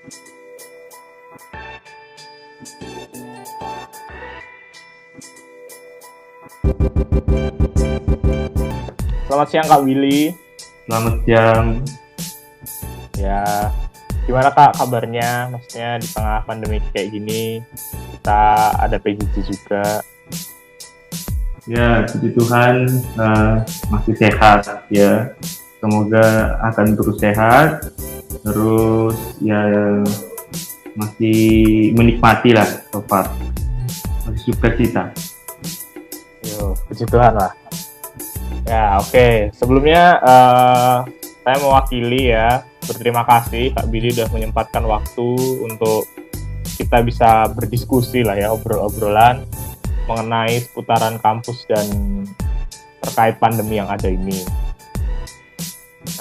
Selamat siang Kak Willy. Selamat siang. Ya, gimana Kak kabarnya? Maksudnya di tengah pandemi kayak gini, kita ada PJJ juga. Ya, puji Tuhan masih sehat ya. Semoga akan terus sehat. Terus ya masih menikmati lah so far. Masih sukacita. Yo, puji Tuhan lah. Ya, oke. Sebelumnya saya mewakili ya. Berterima kasih Kak Billy udah menyempatkan waktu untuk kita bisa berdiskusi lah ya, obrol-obrolan mengenai seputaran kampus dan terkait pandemi yang ada ini.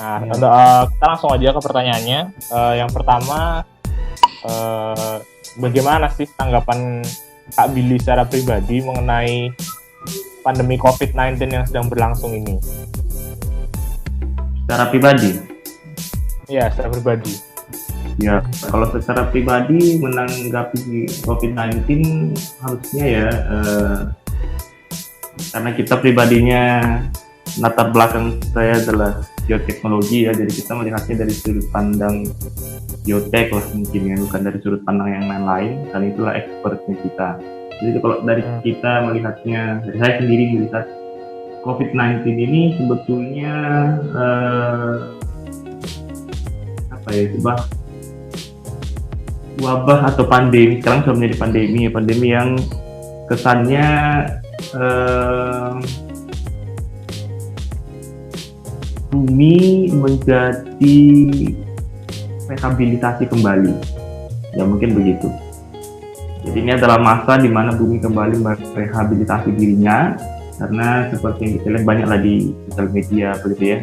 Nah, kita langsung aja ke pertanyaannya. Yang pertama, bagaimana sih tanggapan Kak Billy secara pribadi mengenai pandemi COVID-19 yang sedang berlangsung ini? Secara pribadi? Ya, secara pribadi. Ya, kalau secara pribadi menanggapi COVID-19 harusnya ya, karena kita pribadinya latar belakang saya adalah bioteknologi ya, jadi kita melihatnya dari sudut pandang biotek lah mungkin ya, bukan dari sudut pandang yang lain-lain, dan itulah expertnya kita. Jadi kalau dari kita melihatnya, dari saya sendiri melihat COVID-19 ini sebetulnya sebuah wabah atau pandemi, sekarang sudah menjadi pandemi yang kesannya bumi menjadi rehabilitasi kembali, ya mungkin begitu. Jadi ini adalah masa di mana bumi kembali merehabilitasi dirinya, karena seperti yang kita lihat banyaklah di sosial media begitu ya,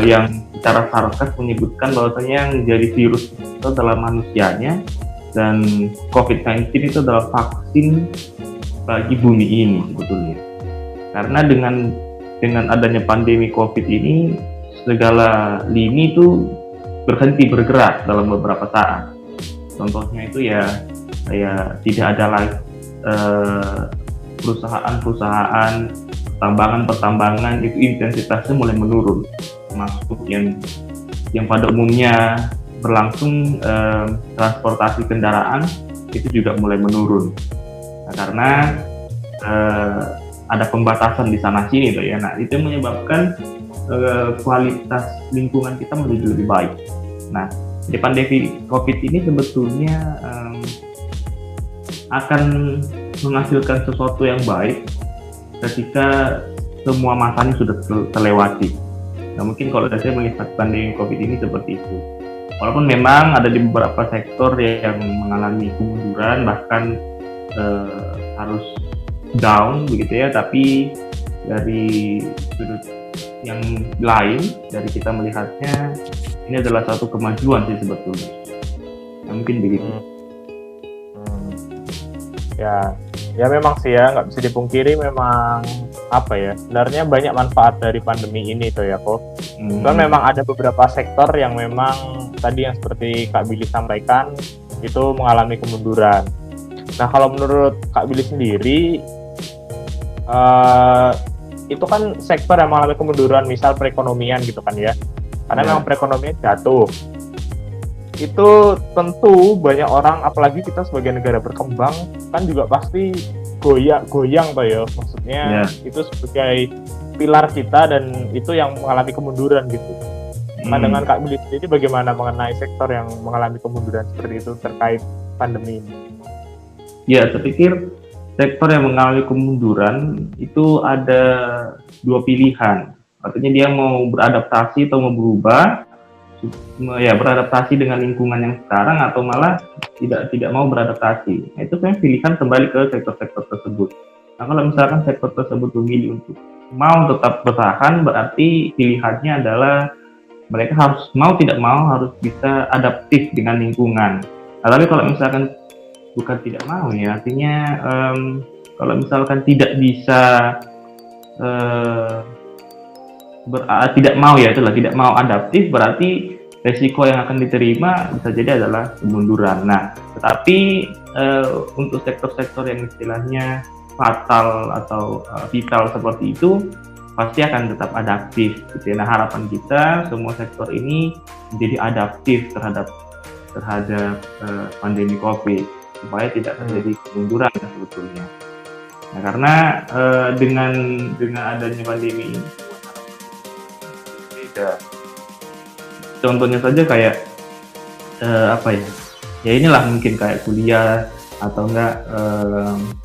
yang secara sarkas menyebutkan bahwasanya yang jadi virus itu adalah manusianya, dan COVID-19 itu adalah vaksin bagi bumi ini sebetulnya. Karena dengan adanya pandemi COVID ini, segala lini itu berhenti bergerak dalam beberapa saat. Contohnya itu ya tidak ada lagi perusahaan-perusahaan, pertambangan itu intensitasnya mulai menurun, termasuk yang pada umumnya berlangsung transportasi kendaraan itu juga mulai menurun. Nah, karena ada pembatasan di sana sini tuh ya. Nah, itu menyebabkan kualitas lingkungan kita menjadi lebih baik. Nah, di pandemi COVID ini sebetulnya akan menghasilkan sesuatu yang baik ketika semua masanya sudah terlewati. Nah, mungkin kalau saya melihat pandemi COVID ini seperti itu. Walaupun memang ada di beberapa sektor yang mengalami kemunduran, bahkan harus down begitu ya, tapi dari sudut yang lain, dari kita melihatnya ini adalah satu kemajuan sih sebetulnya. Nah, mungkin begitu. Ya memang sih ya, nggak bisa dipungkiri memang sebenarnya banyak manfaat dari pandemi ini tuh ya kok. Kan memang ada beberapa sektor yang memang tadi yang seperti Kak Billy sampaikan itu mengalami kemunduran. Nah, kalau menurut Kak Billy sendiri itu kan sektor yang mengalami kemunduran, misal perekonomian gitu kan ya, karena memang perekonomian jatuh. Itu tentu banyak orang, apalagi kita sebagai negara berkembang kan juga pasti goyang tuh ya, maksudnya itu sebagai pilar kita dan itu yang mengalami kemunduran gitu. Pandangan Kak Billy sendiri bagaimana mengenai sektor yang mengalami kemunduran seperti itu terkait pandemi ini? Ya, saya pikir sektor yang mengalami kemunduran itu ada dua pilihan. Artinya dia mau beradaptasi atau mau berubah, ya beradaptasi dengan lingkungan yang sekarang, atau malah tidak mau beradaptasi. Nah, itu kan pilihan kembali ke sektor-sektor tersebut. Nah, kalau misalkan sektor tersebut memilih untuk mau tetap bertahan, berarti pilihannya adalah mereka harus mau tidak mau harus bisa adaptif dengan lingkungan. Nah, tapi kalau misalkan bukan tidak mau ya, artinya kalau misalkan tidak bisa tidak mau ya, itulah tidak mau adaptif, berarti resiko yang akan diterima bisa jadi adalah kemunduran. Nah, tetapi untuk sektor-sektor yang istilahnya fatal atau vital seperti itu pasti akan tetap adaptif gitu ya. Nah, harapan kita semua sektor ini menjadi adaptif terhadap pandemi COVID supaya tidak terjadi kemunduran sebetulnya. Nah, karena dengan adanya pandemi ini beda. Contohnya saja kayak apa ya? Ya inilah mungkin kayak kuliah atau enggak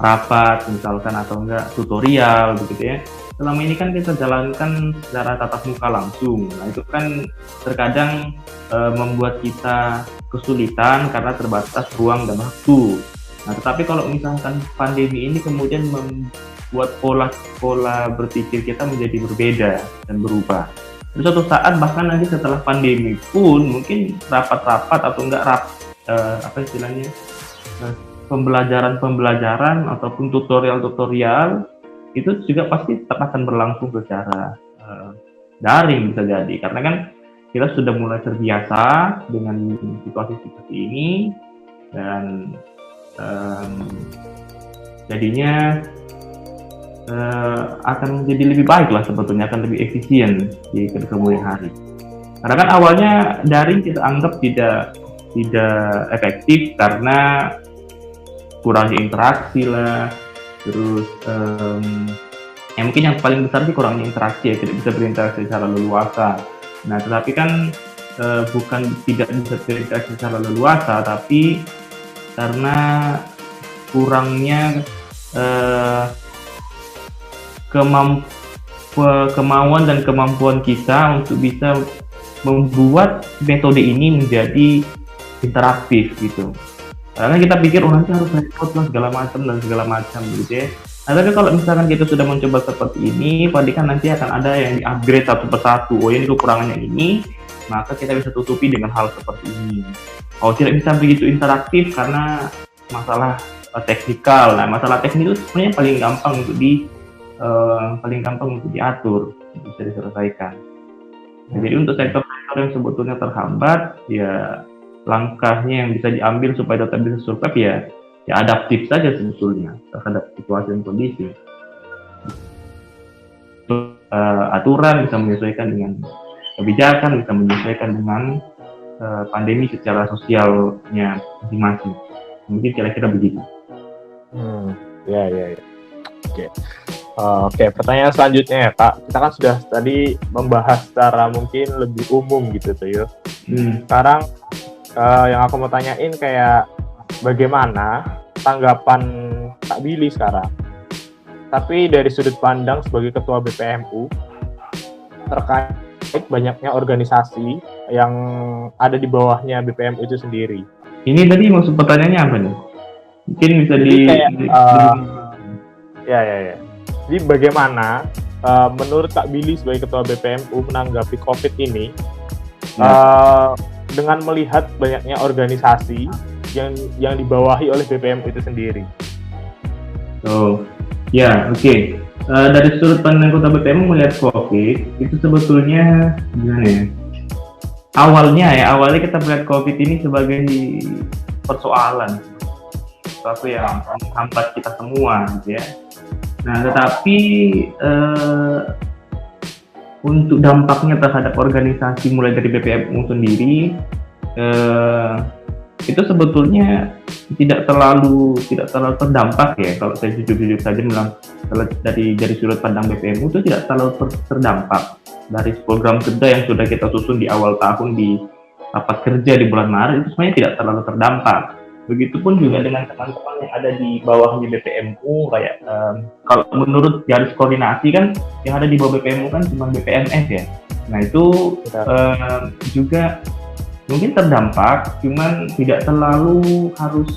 rapat misalkan atau enggak tutorial begitu ya. Selama ini kan kita jalankan secara tatap muka langsung. Nah, itu kan terkadang membuat kita kesulitan karena terbatas ruang dan waktu. Nah, tetapi kalau misalkan pandemi ini kemudian membuat pola berpikir kita menjadi berbeda dan berubah. Di suatu saat bahkan nanti setelah pandemi pun mungkin rapat-rapat atau enggak apa istilahnya pembelajaran ataupun tutorial itu juga pasti tetap akan berlangsung secara daring bisa jadi, karena kan kita sudah mulai terbiasa dengan situasi seperti ini dan jadinya akan menjadi lebih baik lah sebetulnya, akan lebih efisien di kemudian hari. Karena kan awalnya daring kita anggap tidak efektif karena kurangnya interaksi lah, terus mungkin yang paling besar sih kurangnya interaksi ya, tidak bisa berinteraksi secara leluasa. Nah, tetapi kan bukan tidak bisa berinteraksi secara leluasa, tapi karena kurangnya kemauan dan kemampuan kita untuk bisa membuat metode ini menjadi interaktif gitu. Karena kita pikir nanti harus repot lah segala macam gitu ya. Nah, tapi kalau misalkan kita sudah mencoba seperti ini, pasti kan nanti akan ada yang di-upgrade satu persatu. Oh, ini kekurangannya ini, maka kita bisa tutupi dengan hal seperti ini. Oh, tidak bisa begitu interaktif karena masalah teknikal. Nah, masalah teknik itu sebenarnya paling gampang untuk diatur, bisa diselesaikan. Nah, jadi untuk sektor-sektor yang sebetulnya terhambat, ya langkahnya yang bisa diambil supaya tetap bisa survive ya adaptif saja sebetulnya terhadap situasi dan kondisi. Aturan bisa menyesuaikan dengan kebijakan, bisa menyesuaikan dengan pandemi secara sosialnya masing-masing. Mungkin kira-kira begitu. Ya. Oke, pertanyaan selanjutnya ya Kak. Kita kan sudah tadi membahas secara mungkin lebih umum gitu tuh ya. Sekarang yang aku mau tanyain kayak bagaimana tanggapan Kak Billy sekarang, tapi dari sudut pandang sebagai ketua BPMU terkait banyaknya organisasi yang ada di bawahnya BPMU itu sendiri. Ini tadi maksud pertanyaannya apa nih? Mungkin bisa Ya. Jadi bagaimana menurut Kak Billy sebagai ketua BPMU menanggapi COVID ini dengan melihat banyaknya organisasi yang dibawahi oleh BPMU itu sendiri? Oh, ya, oke. Dari sudut pandang kota BPMU melihat COVID itu sebetulnya gimana ya? Awalnya kita melihat COVID ini sebagai persoalan, sesuatu yang menghambat kita semua, gitu ya. Nah, tetapi untuk dampaknya terhadap organisasi mulai dari BPMU sendiri itu sebetulnya tidak terlalu terdampak ya. Kalau saya jujur saja bilang dari sudut pandang BPMU itu tidak terlalu terdampak dari program kerja yang sudah kita susun di awal tahun di rapat kerja di bulan Maret, itu sebenarnya tidak terlalu terdampak. Begitupun juga dengan teman-teman yang ada di bawah di BPMU, kayak kalau menurut garis koordinasi kan yang ada di bawah BPMU kan cuma BPMS ya. Nah itu juga mungkin terdampak, cuman tidak terlalu harus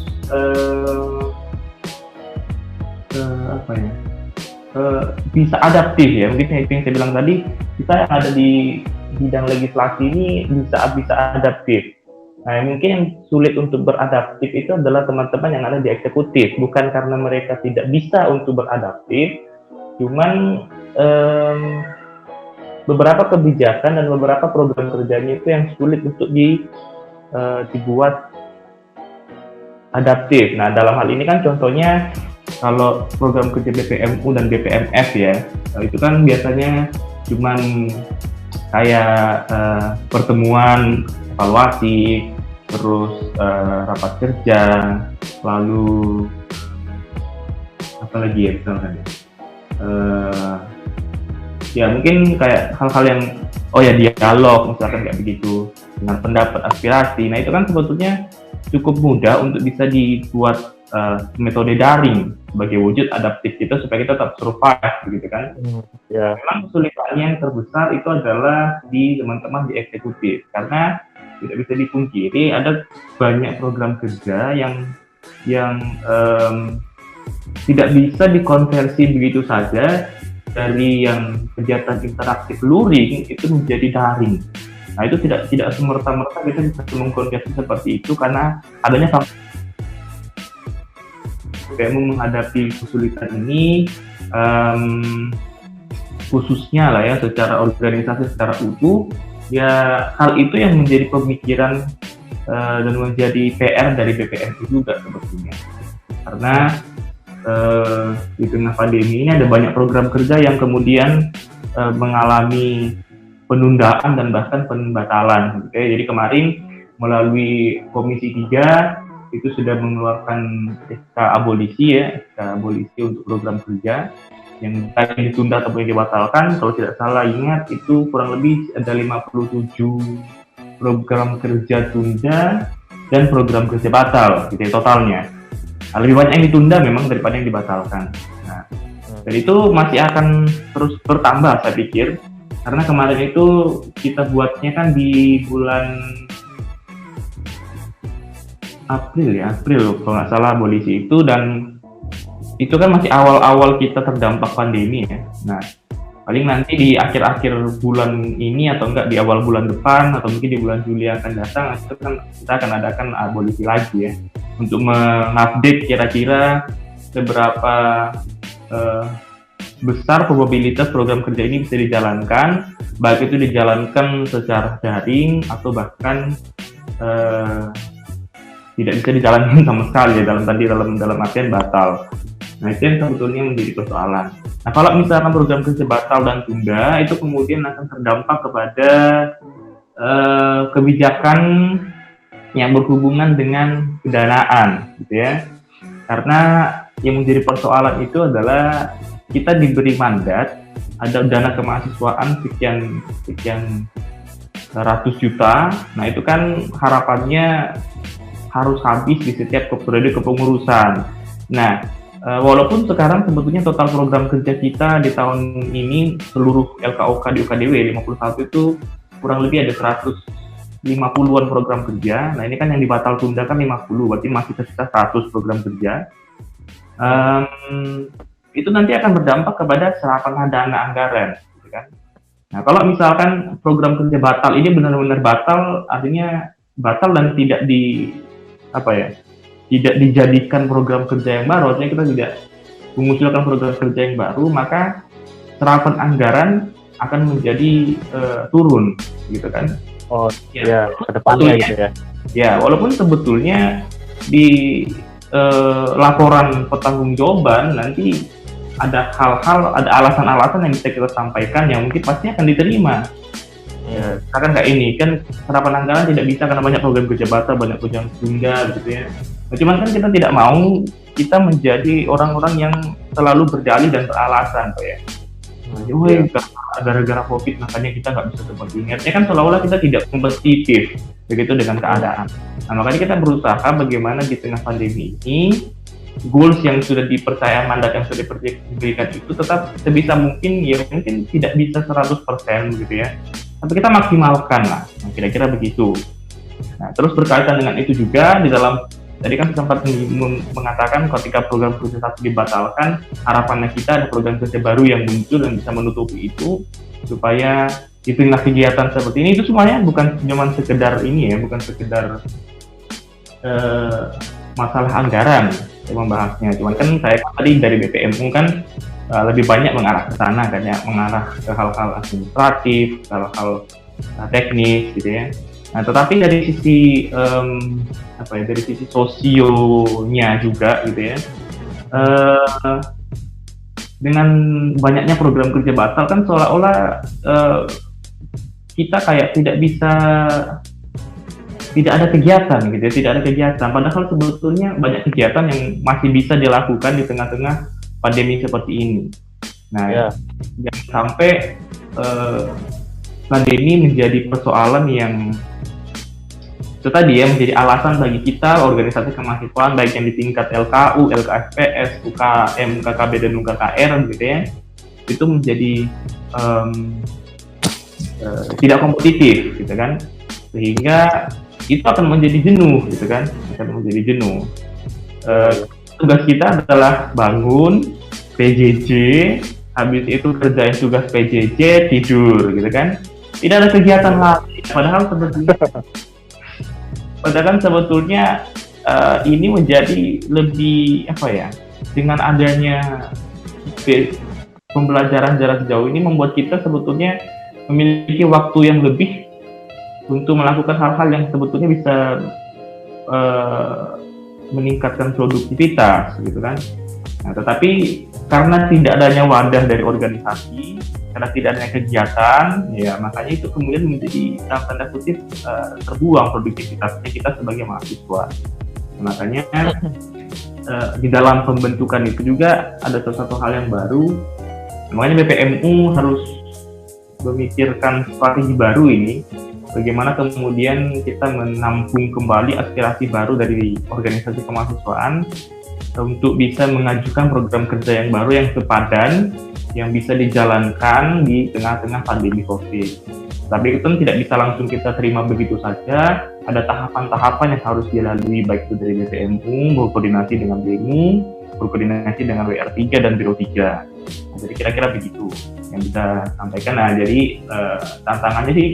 bisa adaptif ya. Mungkin yang saya bilang tadi, kita yang ada di bidang legislasi ini bisa adaptif. Nah, mungkin yang sulit untuk beradaptif itu adalah teman-teman yang ada di eksekutif, bukan karena mereka tidak bisa untuk beradaptif, cuman beberapa kebijakan dan beberapa program kerjanya itu yang sulit untuk dibuat adaptif. Nah, dalam hal ini kan contohnya kalau program kerja BPMU dan BPMF ya, itu kan biasanya cuman kayak pertemuan evaluasi, terus rapat kerja, lalu apa lagi ya misalkan ya mungkin kayak hal-hal yang dialog misalkan kayak begitu dengan pendapat aspirasi. Nah itu kan sebetulnya cukup mudah untuk bisa dibuat metode daring sebagai wujud adaptif kita supaya kita tetap survive begitu kan. Memang kesulitannya yang terbesar itu adalah di teman-teman di eksekutif, karena tidak bisa dipungkiri ada banyak program kerja yang tidak bisa dikonversi begitu saja dari yang kegiatan interaktif luring itu menjadi daring. Nah itu tidak semerta-merta kita bisa mengkonversi seperti itu karena adanya menghadapi kesulitan ini khususnya lah ya secara organisasi secara utuh ya, hal itu yang menjadi pemikiran dan menjadi PR dari BPMU juga sebetulnya, karena di tengah pandemi ini ada banyak program kerja yang kemudian mengalami penundaan dan bahkan pembatalan. Jadi kemarin melalui Komisi 3 itu sudah mengeluarkan SK abolisi ya, SK abolisi untuk program kerja yang tadi ditunda atau dibatalkan. Kalau tidak salah ingat itu kurang lebih ada 57 program kerja tunda dan program kerja batal gitu ya, totalnya. Nah, lebih banyak yang ditunda memang daripada yang dibatalkan. Nah, dan itu masih akan terus bertambah saya pikir, karena kemarin itu kita buatnya kan di bulan April kalau nggak salah abolisi itu, dan itu kan masih awal-awal kita terdampak pandemi ya. Nah, paling nanti di akhir-akhir bulan ini atau enggak di awal bulan depan atau mungkin di bulan Juli yang akan datang, itu kan kita akan adakan abolisi lagi ya, untuk mengupdate kira-kira seberapa besar probabilitas program kerja ini bisa dijalankan, baik itu dijalankan secara daring atau bahkan tidak bisa dijalankan sama sekali ya, dalam artian batal. Nah itu yang sebetulnya menjadi persoalan. Nah kalau misalkan program kerja batal dan tunda, itu kemudian akan terdampak kepada kebijakan yang berhubungan dengan pendanaan, gitu ya. Karena yang menjadi persoalan itu adalah kita diberi mandat, ada dana kemahasiswaan sekian ratus juta. Nah itu kan harapannya harus habis di setiap periode kepengurusan. Nah, walaupun sekarang sebetulnya total program kerja kita di tahun ini seluruh LKOK di UKDW 51 itu kurang lebih ada 150-an program kerja. Nah, ini kan yang dibatal tunda kan 50, berarti masih tersisa 100 program kerja. Itu nanti akan berdampak kepada serapan dana anggaran, gitu kan. Nah, kalau misalkan program kerja batal ini benar-benar batal, artinya batal dan tidak dijadikan program kerja yang baru, artinya kita tidak mengusulkan program kerja yang baru, maka serapan anggaran akan menjadi turun, gitu kan? Oh ya, ke depannya gitu ya. Ya, walaupun sebetulnya di laporan pertanggungjawaban nanti ada hal-hal, ada alasan-alasan yang bisa kita sampaikan yang mungkin pasti akan diterima. Ya, karena kayak ini kan serapan anggaran tidak bisa karena banyak program kerja batal, banyak program tunda gitu ya. Nah, cuman kan kita tidak mau kita menjadi orang-orang yang selalu berdalih dan beralasan, Pak ya. Gara-gara COVID makanya kita nggak bisa seperti ini. Artinya kan seolah-olah kita tidak kompetitif begitu dengan keadaan. Nah, makanya kita berusaha bagaimana di tengah pandemi ini goals yang sudah dipercaya, mandat yang sudah diberikan itu tetap sebisa mungkin, ya mungkin tidak bisa 100% gitu ya. Tapi kita maksimalkan lah, kira-kira begitu. Nah, terus berkaitan dengan itu juga di dalam tadi kan sempat mengatakan ketika program kerja satu dibatalkan, harapannya kita ada program kerja baru yang muncul dan bisa menutupi itu supaya di tengah kegiatan seperti ini itu semuanya bukan cuma sekedar ini ya, bukan sekedar masalah anggaran saya membahasnya. Cuman kan saya tadi dari BPMU kan lebih banyak mengarah ke sana kan ya, mengarah ke hal-hal administratif, hal-hal teknis gitu ya. Nah, tetapi dari sisi dari sisi sosionya juga gitu ya, dengan banyaknya program kerja batal kan seolah-olah kita kayak tidak ada kegiatan gitu ya, tidak ada kegiatan. Padahal sebetulnya banyak kegiatan yang masih bisa dilakukan di tengah-tengah pandemi seperti ini. Nah, jangan sampai pandemi menjadi persoalan yang itu tadi ya, menjadi alasan bagi kita organisasi kemahasiswaan baik yang di tingkat LKU, LKFPS, UKM, KKB dan UKKR gitu ya, itu menjadi tidak kompetitif gitu kan, sehingga itu akan menjadi jenuh gitu kan, tugas kita adalah bangun PJJ, habis itu kerjain tugas PJJ, tidur gitu kan, tidak ada kegiatan lagi. Padahal sebetulnya ini menjadi lebih dengan adanya pembelajaran jarak jauh ini membuat kita sebetulnya memiliki waktu yang lebih untuk melakukan hal-hal yang sebetulnya bisa meningkatkan produktivitas gitu kan. Nah, tetapi karena tidak adanya wadah dari organisasi, karena tidak adanya kegiatan, ya makanya itu kemudian menjadi dalam tanda kutip terbuang produktivitasnya kita sebagai mahasiswa. Nah, makanya di dalam pembentukan itu juga ada satu hal yang baru. Makanya BPMU harus memikirkan strategi baru ini, bagaimana kemudian kita menampung kembali aspirasi baru dari organisasi kemahasiswaan untuk bisa mengajukan program kerja yang baru yang sepadan, yang bisa dijalankan di tengah-tengah pandemi COVID. Tapi itu kan tidak bisa langsung kita terima begitu saja, ada tahapan-tahapan yang harus dilalui, baik itu dari BPMU, berkoordinasi dengan BEMU, berkoordinasi dengan WR3 dan Biro 3. Nah, jadi kira-kira begitu yang bisa sampaikan. Nah, jadi tantangannya sih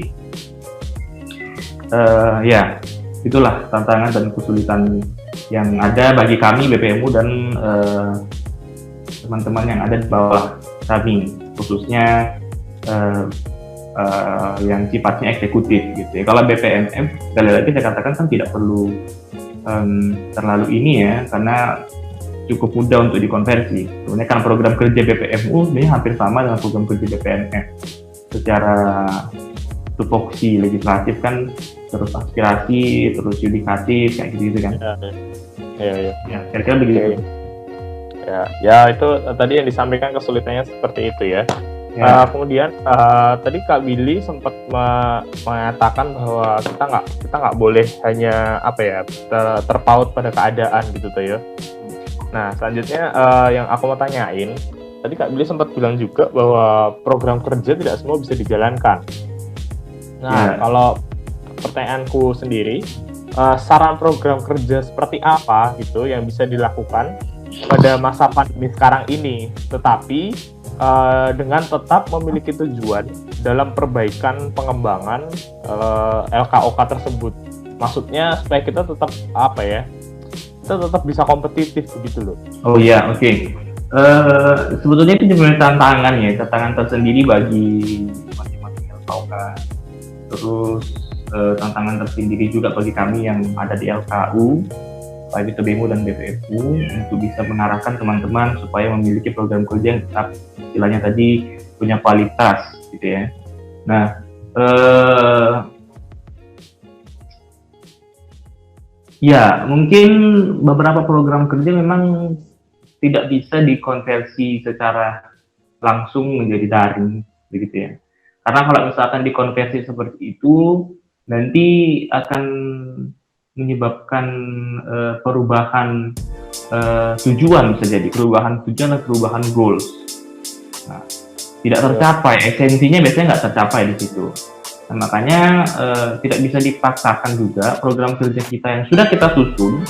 ya itulah tantangan dan kesulitan yang ada bagi kami BPMU dan teman-teman yang ada di bawah kami, khususnya yang sifatnya eksekutif gitu ya. Kalau BPMF sekali lagi saya katakan kan tidak perlu terlalu ini ya, karena cukup mudah untuk dikonversi. Sebenarnya kan program kerja BPMU sebenarnya hampir sama dengan program kerja BPMF. Secara tupoksi legislatif kan terus aspirasi, terus yudikatif kayak gitu kan. Iya. Ya, kira-kira begitu. Ya itu tadi yang disampaikan kesulitannya seperti itu ya. Kemudian tadi Kak Billy sempat mengatakan bahwa kita nggak boleh hanya terpaut pada keadaan gitu tuh ya. Nah selanjutnya yang aku mau tanyain, tadi Kak Billy sempat bilang juga bahwa program kerja tidak semua bisa dijalankan. Nah kalau pertanyaanku sendiri, saran program kerja seperti apa gitu yang bisa dilakukan pada masa pandemi sekarang ini, tetapi dengan tetap memiliki tujuan dalam perbaikan pengembangan LKOK tersebut. Maksudnya supaya kita tetap kita tetap bisa kompetitif begitu loh. Oh iya, oke. Sebetulnya itu sebenarnya tantangan tersendiri bagi masing-masing LKOK. Terus tantangan tersendiri juga bagi kami yang ada di LKU, baik itu BEMU dan BPMU, untuk bisa mengarahkan teman-teman supaya memiliki program kerja yang tetap istilahnya tadi punya kualitas gitu ya. Nah, ya mungkin beberapa program kerja memang tidak bisa dikonversi secara langsung menjadi daring begitu ya. Karena kalau misalkan dikonversi seperti itu, nanti akan menyebabkan perubahan tujuan, bisa jadi perubahan tujuan dan perubahan goals. Nah, tidak tercapai, esensinya biasanya nggak tercapai di situ. Nah, makanya tidak bisa dipaksakan juga program kerja kita yang sudah kita susun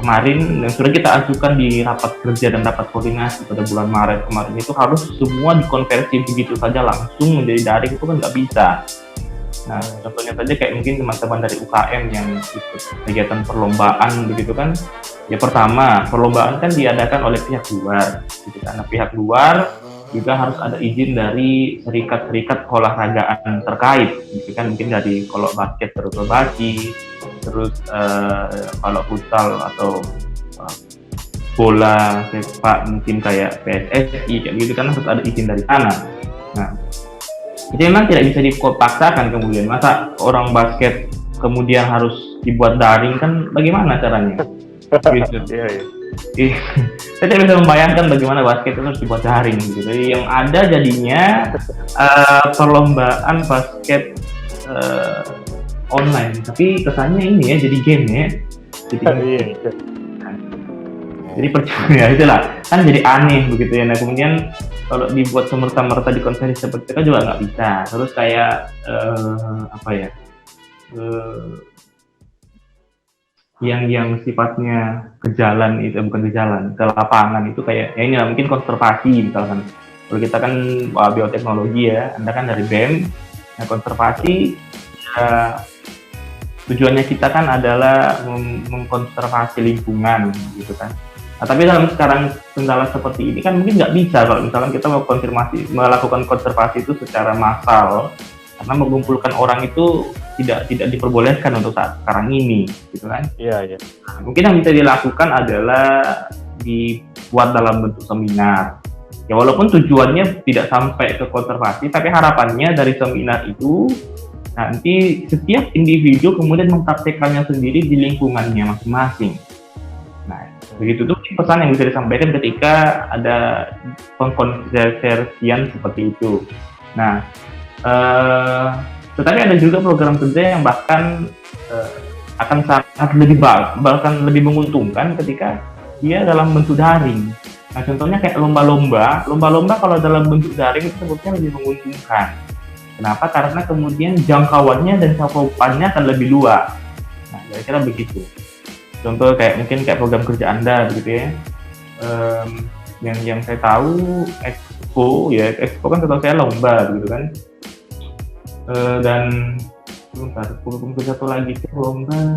kemarin, yang sudah kita ajukan di rapat kerja dan rapat koordinasi pada bulan Maret kemarin, itu harus semua dikonversi begitu saja langsung menjadi daring, itu kan nggak bisa. Nah, contohnya saja kayak mungkin teman-teman dari UKM yang ikut kegiatan perlombaan begitu kan. Ya pertama, perlombaan kan diadakan oleh pihak luar, gitu kan. Nah, pihak luar juga harus ada izin dari serikat-serikat olahragaan terkait, gitu kan. Mungkin dari kalau basket terus berbagi, terus kalau futsal atau bola sepak mungkin kayak PSSI kayak gitu kan harus ada izin dari sana. Nah, jadi memang tidak bisa dipaksakan kemudian. Masa orang basket kemudian harus dibuat daring kan bagaimana caranya? Gitu. Iya. Saya tidak bisa membayangkan bagaimana basket itu harus dibuat daring gitu. Jadi yang ada jadinya perlombaan basket online, tapi kesannya ini ya jadi game ya. Jadi percuma ya itulah kan jadi aneh begitu ya. Nah kemudian kalau dibuat semerta-merta di konferensi seperti itu juga nggak bisa. Terus kayak yang sifatnya ke jalan itu bukan ke jalan, ke lapangan itu kayak ya ini lah mungkin konservasi misalkan. Kalau kita kan bioteknologi ya, Anda kan dari BEM. Nah konservasi ya, tujuannya kita kan adalah mengkonservasi lingkungan gitu kan. Nah, tapi dalam sekarang kendala seperti ini kan mungkin nggak bisa kalau misalkan kita melakukan konservasi itu secara massal, karena mengumpulkan orang itu tidak diperbolehkan untuk saat sekarang ini, gitu kan? Iya. Nah, mungkin yang bisa dilakukan adalah dibuat dalam bentuk seminar. Ya walaupun tujuannya tidak sampai ke konservasi, tapi harapannya dari seminar itu nanti setiap individu kemudian mempraktekannya sendiri di lingkungannya masing-masing. Nah, begitu tuh pesan yang bisa disampaikan ketika ada pengkonservasian seperti itu. Nah, tetapi ada juga program kerja yang bahkan akan sangat bahkan lebih menguntungkan ketika dia dalam bentuk daring. Nah, contohnya kayak lomba-lomba kalau dalam bentuk daring itu sebetulnya lebih menguntungkan. Kenapa? Karena kemudian jangkauannya dan cakupannya akan lebih luas. Nah, kira-kira begitu. Contoh kayak mungkin kayak program kerja Anda begitu ya. Yang saya tahu Expo kan setahu saya lomba gitu kan. Dan program kerja satu lagi itu lomba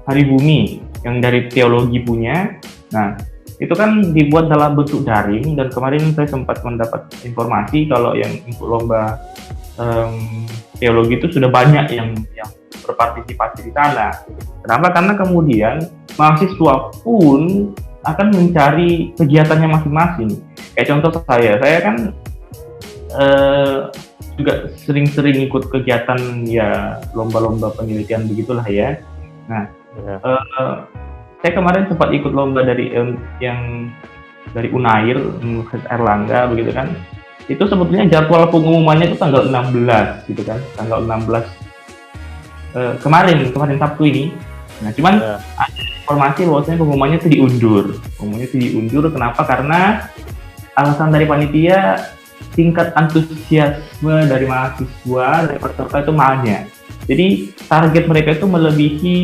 Hari Bumi yang dari teologi punya. Nah, itu kan dibuat dalam bentuk daring dan kemarin saya sempat mendapat informasi kalau yang untuk lomba teologi itu sudah banyak yang berpartisipasi di sana. Kenapa? Karena kemudian mahasiswa pun akan mencari kegiatannya masing-masing. Kayak contoh saya kan juga sering-sering ikut kegiatan ya lomba-lomba penelitian begitulah ya. Nah, saya kemarin sempat ikut lomba dari yang dari Unair, Universitas Airlangga begitu kan. Itu sebetulnya jadwal pengumumannya itu tanggal 16 gitu kan, tanggal 16 kemarin Sabtu ini. Nah, cuman ada informasi bahwasanya pengumumannya itu diundur. Kenapa? Karena alasan dari panitia tingkat antusiasme dari mahasiswa dari peserta itu banyak. Jadi target mereka itu melebihi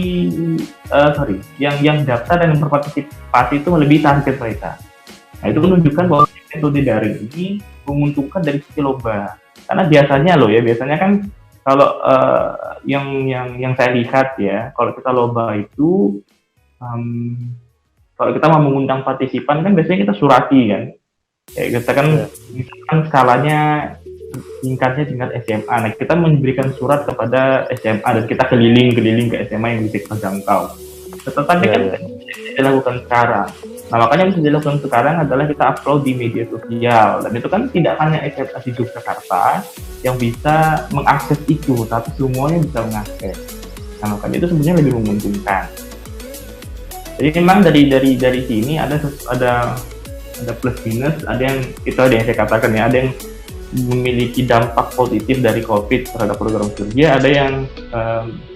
yang daftar dan berpartisipasi itu melebihi target mereka. Nah, itu menunjukkan bahwa metode daring ini menguntungkan dari sisi lomba. Karena biasanya kan kalau yang saya lihat ya, kalau kita lomba itu kalau kita mau mengundang partisipan kan biasanya kita surati kan. Kayak kita kan misalkan skalanya tingkat SMA. Nah, kita memberikan surat kepada SMA dan kita keliling ke SMA yang bisa kita jangkau. Tetapi kan bisa dilakukan sekarang. Nah, makanya yang bisa dilakukan sekarang adalah kita upload di media sosial. Dan itu kan tidak hanya SMA di Yogyakarta yang bisa mengakses itu, tapi semuanya bisa mengakses. Nah, makanya itu sebenarnya lebih menguntungkan. Jadi memang dari sini ada plus minus, ada yang saya katakan ya, ada yang memiliki dampak positif dari COVID terhadap program kerja, ada yang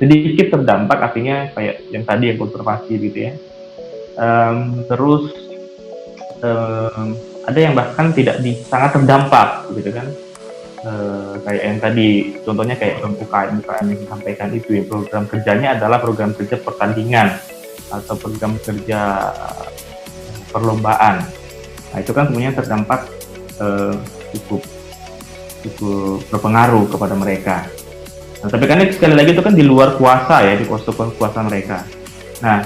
sedikit terdampak, artinya kayak yang tadi yang konservasi gitu ya. Terus ada yang bahkan sangat terdampak gitu kan, kayak yang tadi contohnya kayak UKM yang disampaikan itu ya, program kerjanya adalah program kerja pertandingan atau program kerja perlombaan. Nah, itu kan sebenarnya terdampak cukup berpengaruh kepada mereka. Nah, tapi kan sekali lagi itu kan di luar kuasa ya, di kuasa mereka. Nah,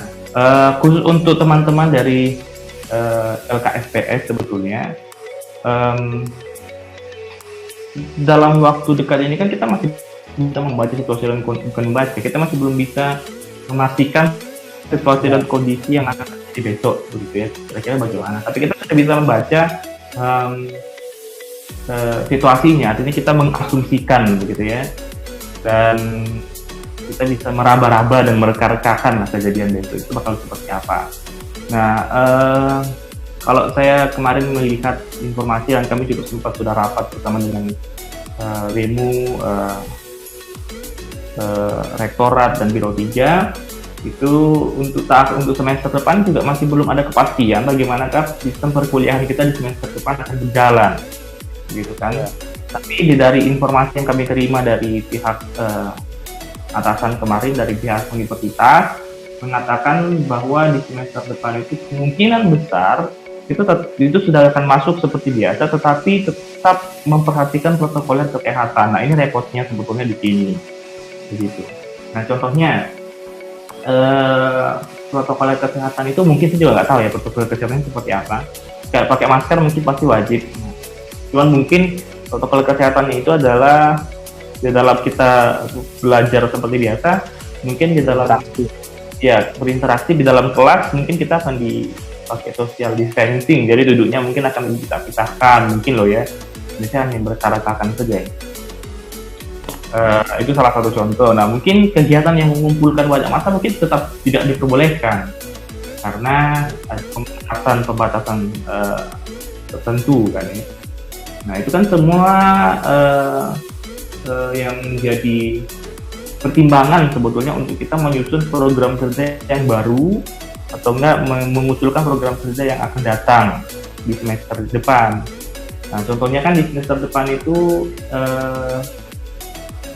khusus untuk teman-teman dari LKSPS sebetulnya, dalam waktu dekat ini kan kita masih bisa membaca situasi dan bukan membaca, kita masih belum bisa memastikan situasi dan kondisi yang akan terjadi besok, begitu ya. Kira-kira bagaimana? Tapi kita sudah bisa membaca situasinya, artinya kita mengasumsikan, begitu ya. Dan kita bisa meraba-raba dan mereka-rekakan kejadian besok itu bakal seperti apa. Nah, kalau saya kemarin melihat informasi dan kami juga sempat sudah rapat bersama dengan Remu, Rektorat dan Biro 3, itu untuk semester depan juga masih belum ada kepastian bagaimanakah sistem perkuliahan kita di semester depan akan berjalan, gitu kan. Ya. Tapi dari informasi yang kami terima dari pihak atasan kemarin, dari pihak universitas, mengatakan bahwa di semester depan itu kemungkinan besar itu sudah akan masuk seperti biasa, tetapi tetap memperhatikan protokol kesehatan. Nah, ini repotnya sebetulnya di sini, begitu. Nah, contohnya protokol kesehatan itu mungkin saya juga nggak tahu ya protokol kesehatan seperti apa. Kayak pakai masker mungkin pasti wajib. Cuman mungkin protokol kesehatan itu adalah di dalam kita belajar seperti biasa, mungkin di dalam berinteraksi di dalam kelas mungkin kita akan dipakai social distancing, jadi duduknya mungkin akan dipisah-pisahkan mungkin loh ya, biasanya hanya bertarak-tarakan saja. Itu salah satu contoh. Nah, mungkin kegiatan yang mengumpulkan banyak massa mungkin tetap tidak diperbolehkan karena ada pembatasan tertentu kan ya. Nah, itu kan semua yang menjadi pertimbangan sebetulnya untuk kita menyusun program kerja yang baru atau enggak mengusulkan program kerja yang akan datang di semester depan. Nah, contohnya kan di semester depan itu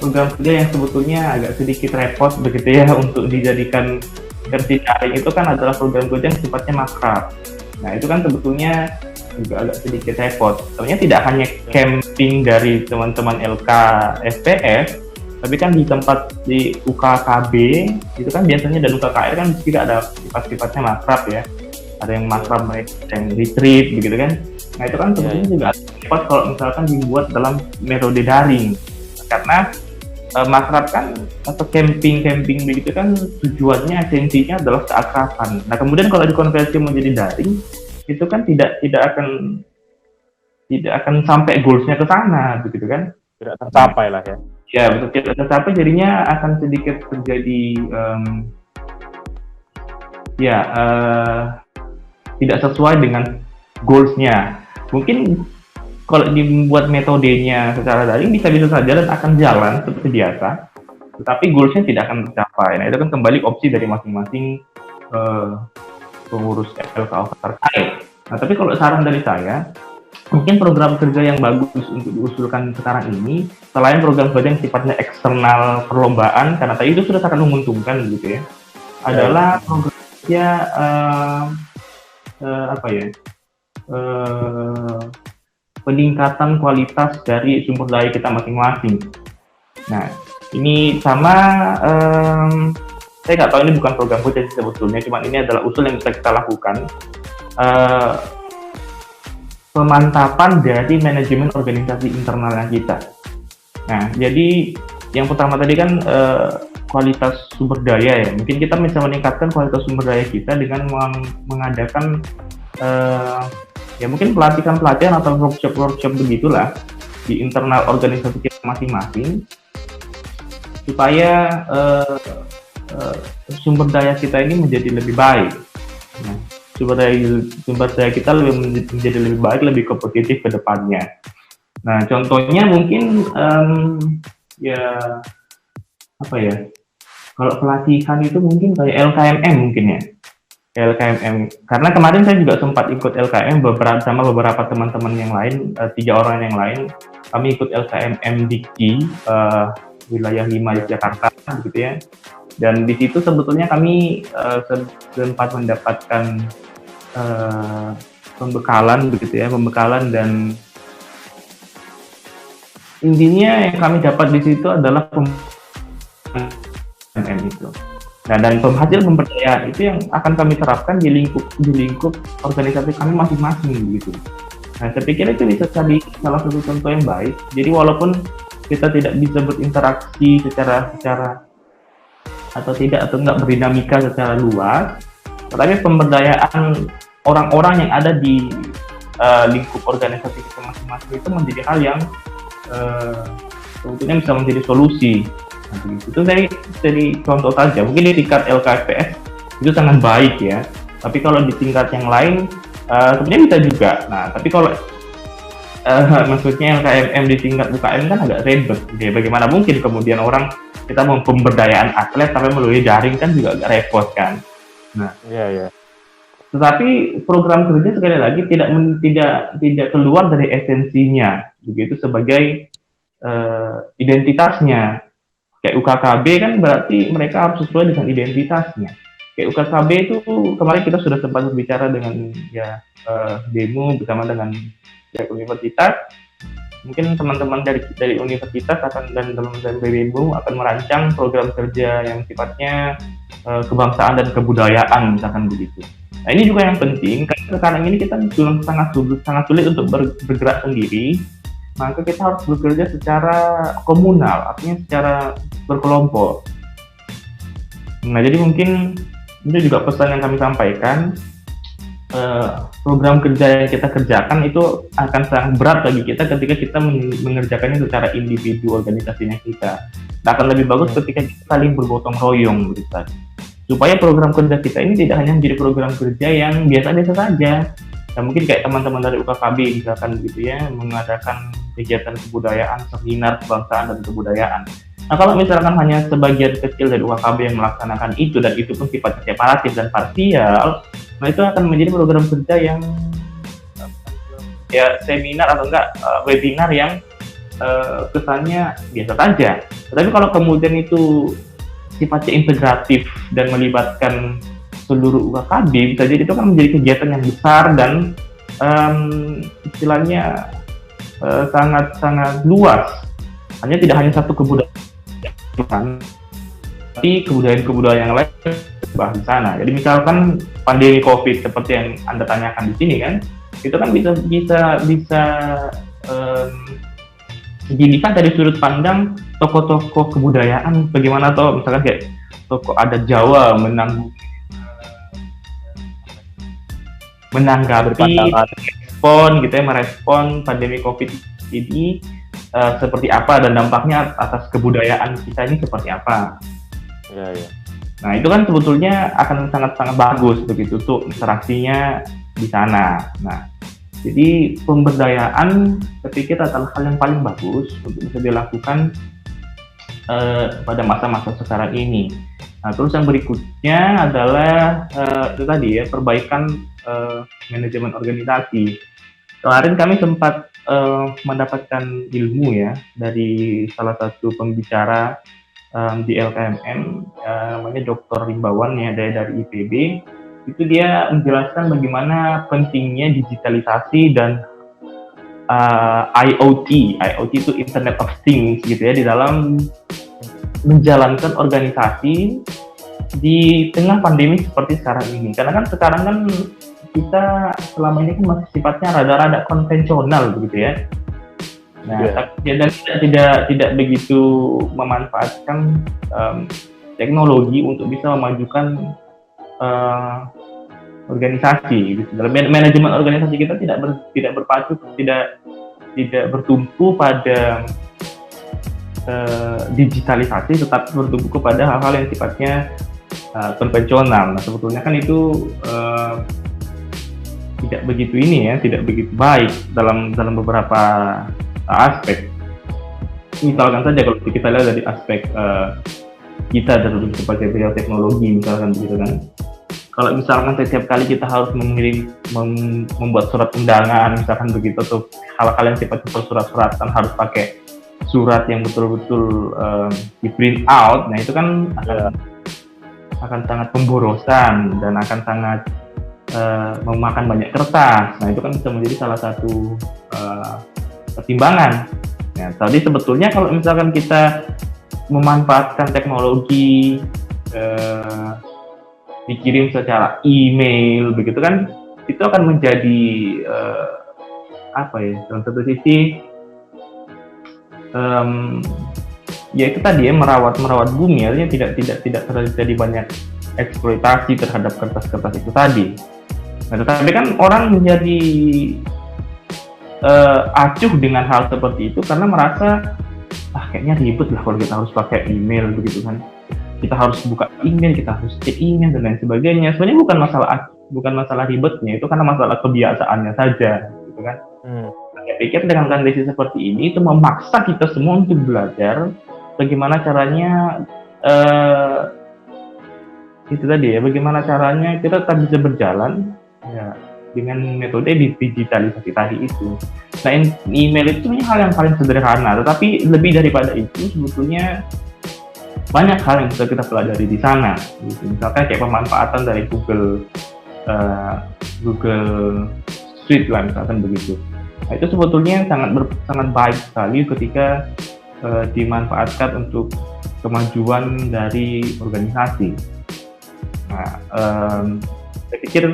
program kerja yang sebetulnya agak sedikit repot begitu ya untuk dijadikan versi daring itu kan adalah program kerja yang sifatnya makrab. Nah, itu kan sebetulnya juga agak sedikit repot. Sebenarnya tidak hanya camping dari teman-teman LK SPS, tapi kan di tempat di UKKB itu kan biasanya dan UKKR kan juga ada sifat-sifatnya makrab ya. Ada yang makrab, ada yang retreat begitu kan. Nah, itu kan sebetulnya juga repot kalau misalkan dibuat dalam metode daring. Karena makrab kan atau camping begitu kan tujuannya esensinya adalah keakraban. Nah, kemudian kalau dikonversi menjadi daring itu kan tidak akan sampai goalsnya ke sana begitu kan, tidak tercapai lah ya. Ya betul, tidak tercapai, jadinya akan sedikit terjadi tidak sesuai dengan goalsnya. Mungkin kalau dibuat metodenya secara daring bisa saja dan akan jalan seperti biasa, tetapi goalsnya tidak akan tercapai. Nah, itu kan kembali opsi dari masing-masing pengurus LKO terkait. Nah, tapi kalau saran dari saya, mungkin program kerja yang bagus untuk diusulkan sekarang ini, selain program kerja yang sifatnya eksternal perlombaan, karena tadi itu sudah sangat menguntungkan gitu ya, adalah program kerja peningkatan kualitas dari sumber daya kita masing-masing. Nah, ini sama saya nggak tahu, ini bukan program kerja sebetulnya, cuma ini adalah usul yang bisa kita lakukan. Pemantapan dari manajemen organisasi internalnya kita. Nah, jadi yang pertama tadi kan kualitas sumber daya ya. Mungkin kita bisa meningkatkan kualitas sumber daya kita dengan mengadakan mungkin pelatihan atau workshop begitulah di internal organisasi kita masing-masing, supaya sumber daya kita ini menjadi lebih baik. Nah, sumber daya kita menjadi lebih baik, lebih kompetitif ke depannya. Nah, contohnya mungkin kalau pelatihan itu mungkin kayak LKMM mungkin ya. LKMM, karena kemarin saya juga sempat ikut LKM bersama beberapa teman-teman yang lain, 3 orang yang lain. Kami ikut LKMM Dikti wilayah 5 Yogyakarta gitu ya. Dan di situ sebetulnya kami sempat mendapatkan pembekalan dan intinya yang kami dapat di situ adalah LKMM itu. Nah, dan hasil pemberdayaan itu yang akan kami terapkan di lingkup organisasi kami masing-masing gitu. Nah, saya pikir itu bisa jadi salah satu contoh yang baik. Jadi walaupun kita tidak bisa berinteraksi secara atau enggak berdinamika secara luas, tetapi pemberdayaan orang-orang yang ada di lingkup organisasi kita masing-masing itu menjadi hal yang sebetulnya bisa menjadi solusi. Nah, itu dari contoh saja. Mungkin di tingkat LKFPS itu sangat baik ya. Tapi kalau di tingkat yang lain sebenarnya bisa juga. Nah, tapi kalau maksudnya LKMM di tingkat UKM kan agak ribet. Jadi bagaimana mungkin kemudian kita mau pemberdayaan atlet tapi melalui daring kan juga agak repot kan. Nah, Iya. tetapi program kerja sekali lagi tidak keluar dari esensinya, begitu sebagai identitasnya. Kayak UKKB kan berarti mereka harus sesuai dengan identitasnya. Kayak UKKB itu kemarin kita sudah sempat berbicara dengan demo bersama dengan pihak universitas. Mungkin teman-teman dari universitas dan teman-teman BEMU akan merancang program kerja yang sifatnya kebangsaan dan kebudayaan, misalkan begitu. Nah, ini juga yang penting karena sekarang ini kita belum sangat sulit untuk bergerak sendiri. Maka kita harus bekerja secara komunal, artinya secara berkelompok. Nah, jadi mungkin itu juga pesan yang kami sampaikan. Program kerja yang kita kerjakan itu akan sangat berat bagi kita ketika kita mengerjakannya secara individu organisasinya kita. Nah, akan lebih bagus ketika kita saling bergotong royong begitu tadi. Supaya program kerja kita ini tidak hanya menjadi program kerja yang biasa-biasa saja. Nah, mungkin kayak teman-teman dari UKKB misalkan gitu ya, mengadakan kegiatan kebudayaan, seminar kebangsaan dan kebudayaan. Nah, kalau misalkan hanya sebagian kecil dari UKKB yang melaksanakan itu, dan itu pun sifatnya separatif dan parsial, nah itu akan menjadi program kerja yang ya seminar atau enggak webinar yang kesannya biasa saja. Tetapi kalau kemudian itu sifatnya integratif dan melibatkan seluruh UKKB, bisa jadi itu kan menjadi kegiatan yang besar dan istilahnya sangat luas. Tidak hanya satu kebudayaan, tapi kebudayaan yang lain bahas di sana. Jadi misalkan pandemi COVID seperti yang Anda tanyakan di sini kan, itu kan bisa dilihat dari sudut pandang tokoh-tokoh kebudayaan, bagaimana toh misalkan kayak tokoh adat Jawa menanggapi merespon pandemi COVID ini seperti apa dan dampaknya atas kebudayaan kita ini seperti apa. Iya. Nah, itu kan sebetulnya akan sangat-sangat bagus begitu untuk interaksinya di sana. Nah, jadi pemberdayaan saya pikir adalah hal yang paling bagus untuk bisa dilakukan pada masa-masa sekarang ini. Nah, terus yang berikutnya adalah itu tadi ya, perbaikan manajemen organisasi. Kemarin kami sempat mendapatkan ilmu ya dari salah satu pembicara di LKMM, namanya Dr. Rimbawan ya, dari IPB. Itu dia menjelaskan bagaimana pentingnya digitalisasi dan IoT itu Internet of Things gitu ya, di dalam menjalankan organisasi di tengah pandemi seperti sekarang ini. Karena kan sekarang kan kita selama ini kan masih sifatnya rada-rada konvensional begitu ya. Nah, dan tidak begitu memanfaatkan teknologi untuk bisa memajukan organisasi. Gitu. Dalam manajemen organisasi kita tidak berpacu, tidak bertumpu pada digitalisasi, tetapi bertumpu kepada hal-hal yang sifatnya konvensional. Nah, sebetulnya kan itu tidak begitu baik dalam beberapa aspek. Misalkan saja kalau kita lihat dari aspek kita sebagai teknologi misalkan begitu kan. Kalau misalkan setiap kali kita harus membuat surat undangan misalkan begitu, atau hal-hal yang sifatnya persurat-suratan harus pakai surat yang betul-betul di print out, nah itu kan akan sangat pemborosan dan akan sangat memakan banyak kertas. Nah itu kan bisa menjadi salah satu pertimbangan. Nah, tadi sebetulnya kalau misalkan kita memanfaatkan teknologi dikirim secara email begitu kan, itu akan menjadi apa ya, dalam satu sisi ya itu tadi ya, merawat bumi, artinya tidak terjadi banyak eksploitasi terhadap kertas-kertas itu tadi. Nah, tetapi kan orang menjadi acuh dengan hal seperti itu karena merasa kayaknya ribet lah kalau kita harus pakai email begitu kan. Kita harus buka email, kita harus cek email dan lain sebagainya. Sebenarnya bukan masalah ribetnya, itu karena masalah kebiasaannya saja, gitu kan. Saya pikir dengan kondisi seperti ini itu memaksa kita semua untuk belajar bagaimana caranya itu tadi ya, bagaimana caranya kita tetap bisa berjalan ya dengan metode digitalisasi tadi itu. Nah, email itu hal yang paling sederhana, tetapi lebih daripada itu sebetulnya banyak hal yang bisa kita pelajari di sana. Gitu. Misalkan kayak pemanfaatan dari Google Suite lah misalkan begitu. Nah, itu sebetulnya sangat baik sekali ketika dimanfaatkan untuk kemajuan dari organisasi. Nah, saya pikir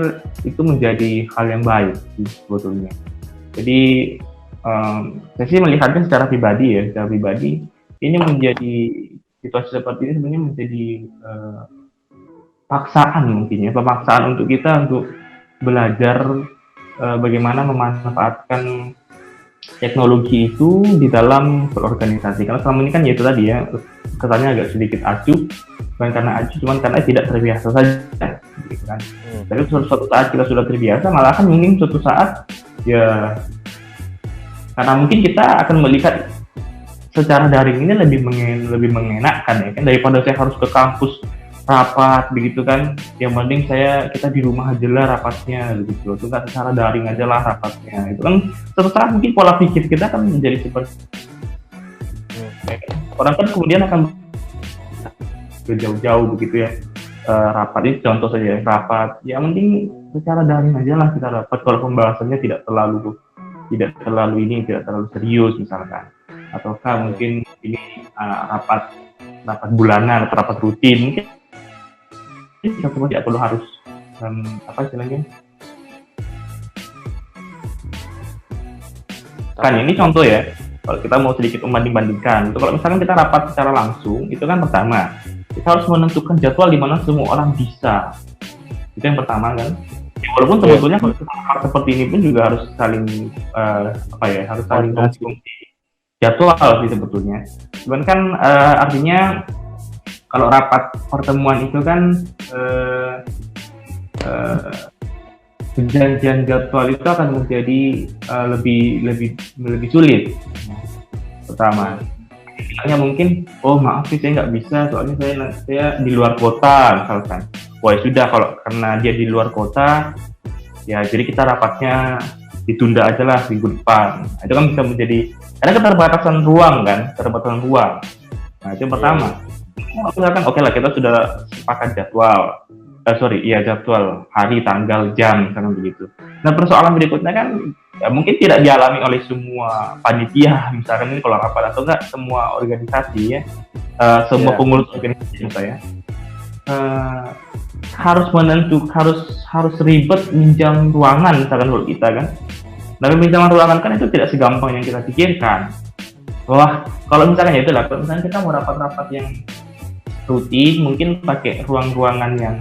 itu menjadi hal yang baik sebetulnya. Jadi saya sih melihatnya secara pribadi ini menjadi situasi seperti ini sebenarnya menjadi pemaksaan untuk kita untuk belajar bagaimana memanfaatkan teknologi itu di dalam berorganisasi. Karena selama ini kan ya itu tadi ya, kesannya agak sedikit acuh, bukan karena acuh, cuman karena tidak terbiasa saja, gitu kan. Tapi suatu saat kita sudah terbiasa, malah kan mungkin suatu saat ya, karena mungkin kita akan melihat secara daring ini lebih mengenakkan ya kan, daripada saya harus ke kampus rapat begitu kan. Yang penting kita di rumah aja lah rapatnya gitu. Itu kan secara daring aja lah rapatnya. Itu kan suatu saat mungkin pola pikir kita kan menjadi seperti orang kan kemudian akan jauh-jauh begitu ya. Rapat ini contoh saja, rapat ya mending secara daring aja lah kita rapat, kalau pembahasannya tidak terlalu serius misalkan. Ataukah mungkin ini rapat bulanan atau rapat rutin, mungkin kita semua tidak perlu harus apa istilahnya, kan ini contoh ya, kalau kita mau sedikit membanding-bandingkan itu, kalau misalkan kita rapat secara langsung itu kan pertama kita harus menentukan jadwal di mana semua orang bisa, itu yang pertama kan. Walaupun sebetulnya kalau hal seperti ini pun juga harus saling harus saling konsumsi jadwal sih sebetulnya. Cuman kan artinya kalau rapat pertemuan itu kan perjanjian jadwal itu akan menjadi lebih sulit. Pertama, misalnya mungkin, maaf sih saya nggak bisa, soalnya saya di luar kota misalkan. Wah sudah, kalau karena dia di luar kota, ya jadi kita rapatnya ditunda aja lah minggu depan. Nah, itu kan bisa menjadi, karena keterbatasan ruang. Nah itu yang pertama. Misalkan oke lah, kita sudah sepakat jadwal, jadwal hari, tanggal, jam, misalkan begitu. Nah persoalan berikutnya kan mungkin tidak dialami oleh semua panitia, misalkan ini kalau rapat atau enggak semua organisasi ya, semua pengurus organisasi misalnya. Harus ribet minjam ruangan misalkan kalau kita kan. Tapi pinjaman ruangan kan itu tidak segampang yang kita pikirkan. Wah, kalau misalkan ya itulah, kalau misalkan kita mau rapat-rapat yang rutin, mungkin pakai ruangan yang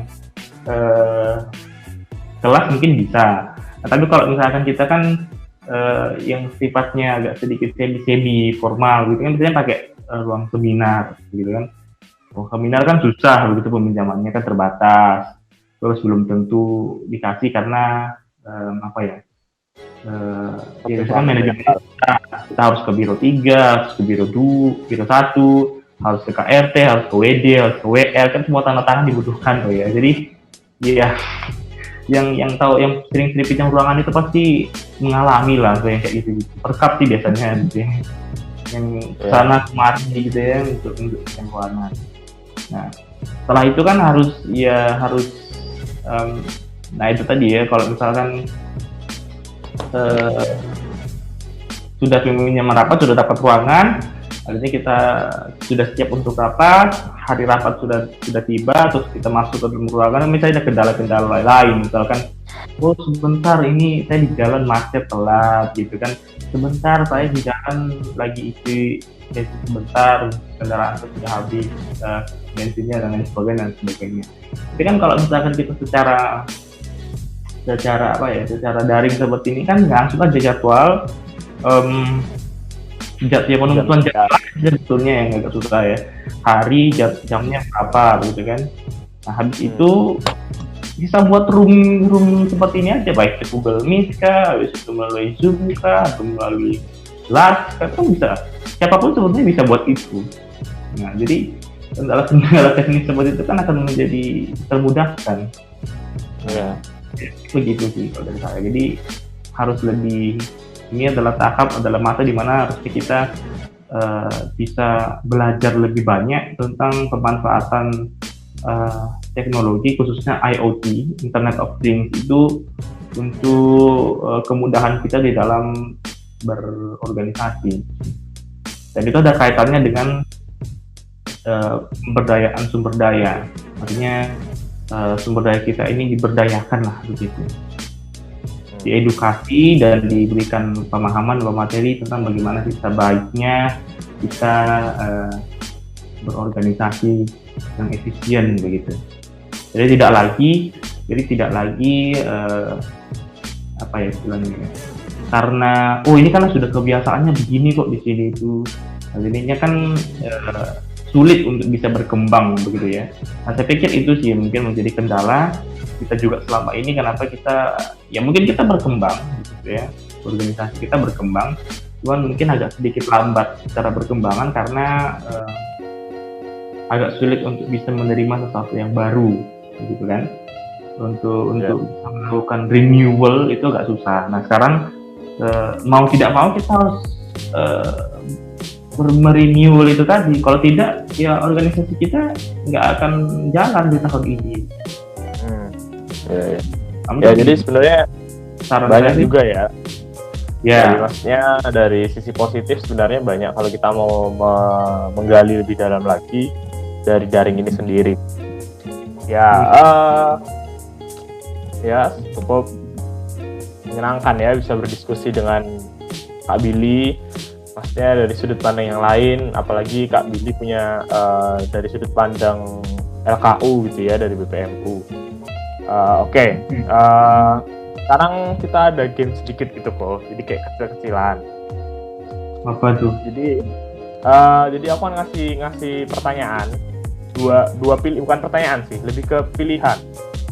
kelas mungkin bisa. Nah, tapi kalau misalkan kita kan yang sifatnya agak sedikit semi formal gitu kan, biasanya pakai ruang seminar gitu kan. Seminar kan susah begitu, peminjamannya kan terbatas, terus belum tentu dikasih karena biasanya manajemen kita harus ke biro 3, harus ke biro 2, biro 1, harus ke KRT, harus ke WD, harus ke WL, kan semua tanda tangan dibutuhkan tuh ya. Jadi ya yang tahu, yang sering pinjam ruangan itu pasti mengalami lah kayak gitu. Perkap sih biasanya gitu ya. Yang sana kemari gitu ya untuk pinjam ruangan. Nah, setelah itu kan harus nah itu tadi ya, kalau misalkan sudah pinjam rapat, sudah dapat ruangan, Artinya kita sudah siap untuk rapat, hari rapat sudah tiba, terus kita masuk ke dalam ruangan, misalnya ada kendala-kendala lain, misalkan, oh sebentar ini saya di jalan macet telat gitu kan, sebentar saya di jalan lagi isi bensin sebentar, kendaraan saya sudah habis bensinnya dan lain sebagainya. Tapi kan kalau misalkan kita secara daring seperti ini kan langsung aja jadwal. Penentuan jadwal sebetulnya yang agak susah ya, hari jamnya berapa gitu kan. Nah habis itu bisa buat room seperti ini aja, baik di Google Meet kah, habis itu melalui Zoom kah, atau melalui Slack kah, kan bisa, siapapun sebetulnya bisa buat itu. Nah jadi kendala teknis seperti itu kan akan menjadi termudahkan. Ya. Begitu sih kalau dari saya. Jadi harus lebih, ini adalah masa di mana harusnya kita bisa belajar lebih banyak tentang pemanfaatan teknologi, khususnya IoT, Internet of Things itu untuk kemudahan kita di dalam berorganisasi. Dan itu ada kaitannya dengan pemberdayaan sumber daya. Artinya sumber daya kita ini diberdayakan lah begitu. Diedukasi dan diberikan pemahaman atau materi tentang bagaimana kita baiknya kita berorganisasi yang efisien begitu. Jadi tidak lagi apa ya istilahnya ya, karena ini kan sudah kebiasaannya begini kok di sini itu, jadinya kan sulit untuk bisa berkembang begitu ya. Nah saya pikir itu sih mungkin menjadi kendala kita juga selama ini, kenapa kita mungkin kita berkembang gitu ya, organisasi kita berkembang, cuman mungkin agak sedikit lambat secara berkembangan karena agak sulit untuk bisa menerima sesuatu yang baru gitu kan. Untuk melakukan renewal itu agak susah. Nah sekarang mau tidak mau kita harus merenewal itu tadi, kalau tidak ya organisasi kita nggak akan jalan di tahun ini. Ya jadi sebenarnya banyak juga ya. Ya. Jadi maksudnya dari sisi positif sebenarnya banyak kalau kita mau menggali lebih dalam lagi dari daring ini sendiri. Ya cukup menyenangkan ya bisa berdiskusi dengan Kak Billy. Maksudnya dari sudut pandang yang lain, apalagi Kak Billy punya dari sudut pandang LKU gitu ya, dari BPMU. Sekarang kita ada game sedikit gitu kok, jadi kayak kecil-kecilan. Apa tuh? Jadi aku akan ngasih pertanyaan, dua pilih, bukan pertanyaan sih, lebih ke pilihan,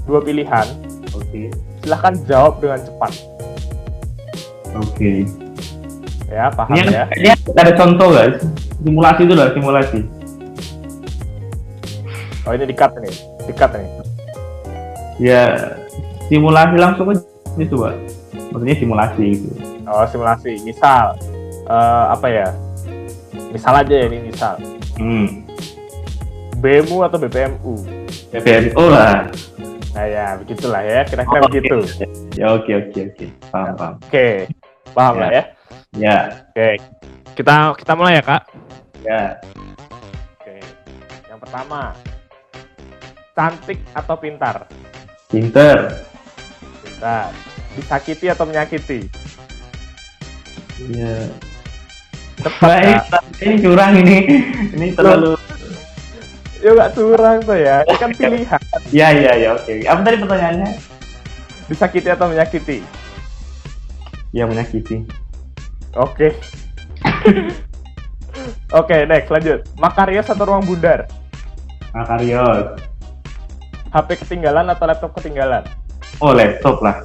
2 pilihan. Oke. Silahkan jawab dengan cepat. Oke. Ya paham ini ya. Ini ada contoh guys, simulasi itu lah, simulasi. Oh ini dikat nih. Ya, simulasi langsung aja coba. Maksudnya simulasi gitu. Oh simulasi, misal apa ya? Misal aja ya ini misal. BEMU atau BPMU? BPMU lah. Nah ya begitulah ya, kira-kira begitu. Ya oke. Paham. Oke, paham lah ya. Ya. Oke, kita mulai ya Kak. Ya. Oke, yang pertama, cantik atau pintar? Pintar. Disakiti atau menyakiti? Iya. Tepat. Ini curang ini. Ini terlalu. Ya nggak curang tuh ya. Ini kan pilihan. Iya, oke. Apa tadi pertanyaannya? Disakiti atau menyakiti? Ya, menyakiti. Oke. Oke, next lanjut. Makarios atau ruang bundar? Makarios. HP ketinggalan atau laptop ketinggalan? Oh, laptop lah.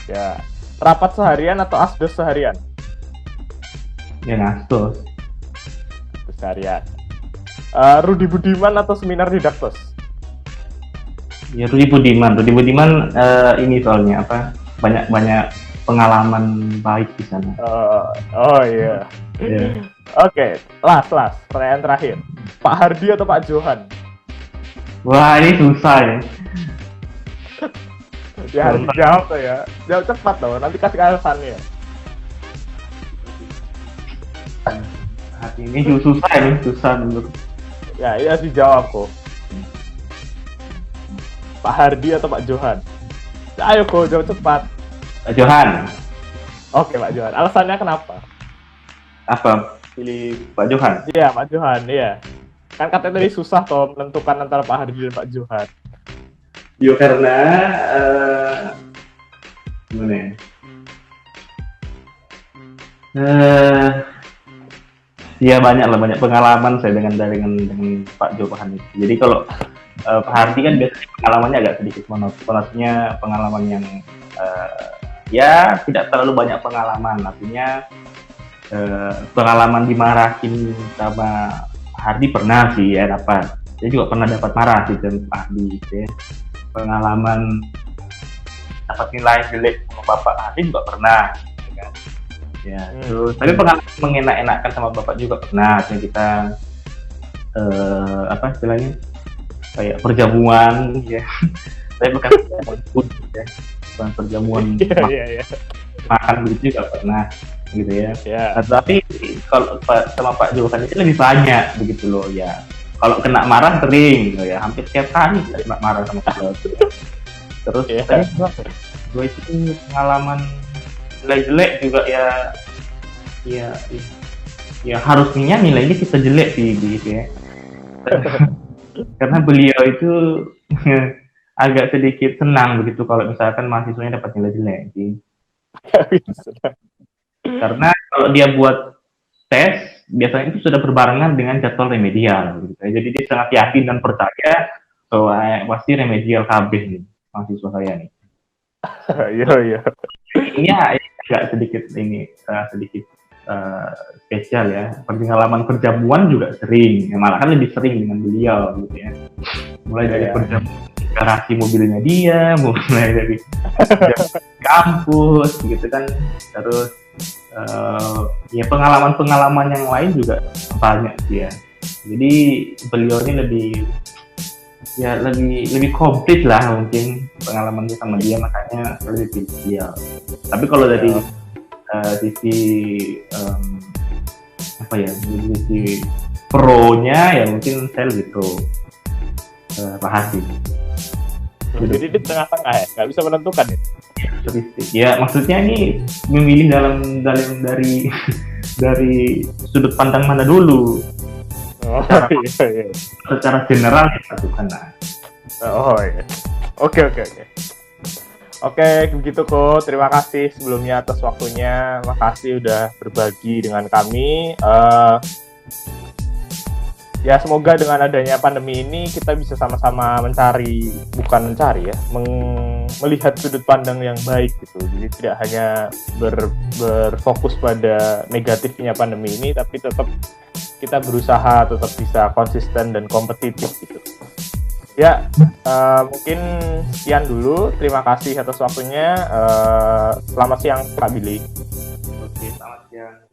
Ya. Rapat seharian atau asdos seharian? Ya, asdos. Seharian. Rudi Budiman atau seminar didaktos? Ya, Rudi Budiman ini soalnya apa? Banyak pengalaman baik di sana. Oh iya. Yeah. Oke, last pertanyaan terakhir. Pak Hardi atau Pak Johan? Wah, ini susah ya. Ya harus jawab tuh ya. Jawab cepat dong, nanti kasih alasannya. Hati ini susah menurut. Ya, ini harus dijawab kok. Pak Hardi atau Pak Johan? Ayo kok, jawab cepat. Pak Johan. Oke, Pak Johan. Alasannya kenapa? Apa? Pilih Pak Johan? Iya, Pak Johan, iya. Kan katanya tadi susah toh menentukan antara Pak Hardi dan Pak Johan. Yo karena gimana ya? Ya banyak pengalaman saya dengan Pak Johan itu. Jadi kalau Pak Hardi kan biasanya pengalamannya agak sedikit monotonnya, pengalaman yang ya tidak terlalu banyak pengalaman, artinya pengalaman dimarahin sama Pak Hardi pernah sih ya dapat. Saya juga pernah dapat marah sih dengan Pak Hardi gitu ya. Pengalaman dapat nilai jelek sama Bapak Hardi juga pernah gitu kan. Ya, terus tapi pengalaman mengenak-enakan sama Bapak juga pernah. Kita apa istilahnya? Kayak perjamuan ya. Saya bukan perjamuan ya. Bukan perjamuan makan begitu juga pernah gitu ya. Nah, tapi kalau sama Pak Johan itu lebih banyak begitu loh ya. Kalau kena marah sering gitu ya, hampir setiap hari kena marah sama Pak Johan. Terus gue itu pengalaman jelek juga ya harusnya nilainya kita jelek sih gitu ya. Karena beliau itu agak sedikit senang begitu kalau misalkan mahasiswanya dapat nilai jelek sih. Karena kalau dia buat tes biasanya itu sudah berbarengan dengan jadwal remedial gitu. Jadi dia sangat yakin dan percaya bahwa pasti remedial KB nih mahasiswa saya nih. Iya. Ini agak sedikit spesial ya. Pengalaman perjamuan juga sering, ya, malah kan lebih sering dengan beliau gitu ya. Mulai dari perjamuan garasi mobilnya dia, mulai dari kampus gitu kan, terus ya pengalaman yang lain juga banyak sih ya. Jadi beliau ini lebih komplit lah mungkin pengalamannya sama dia, makanya lebih pilih dia. Tapi kalau dari sisi sisi pro-nya ya mungkin saya lebih pro Pak Hardi. Jadi di tengah-tengah ya, nggak bisa menentukan ya. Ya maksudnya ini memilih dari sudut pandang mana dulu. Iya. Secara general kita lakukan lah. Oh iya. Oke. Oke, begitu kok. Terima kasih sebelumnya atas waktunya. Makasih udah berbagi dengan kami. Ya semoga dengan adanya pandemi ini kita bisa sama-sama melihat sudut pandang yang baik gitu. Jadi tidak hanya berfokus pada negatifnya pandemi ini, tapi tetap kita berusaha tetap bisa konsisten dan kompetitif gitu. Ya, mungkin sekian dulu. Terima kasih atas waktunya. Selamat siang Pak Billy. Oke, selamat siang.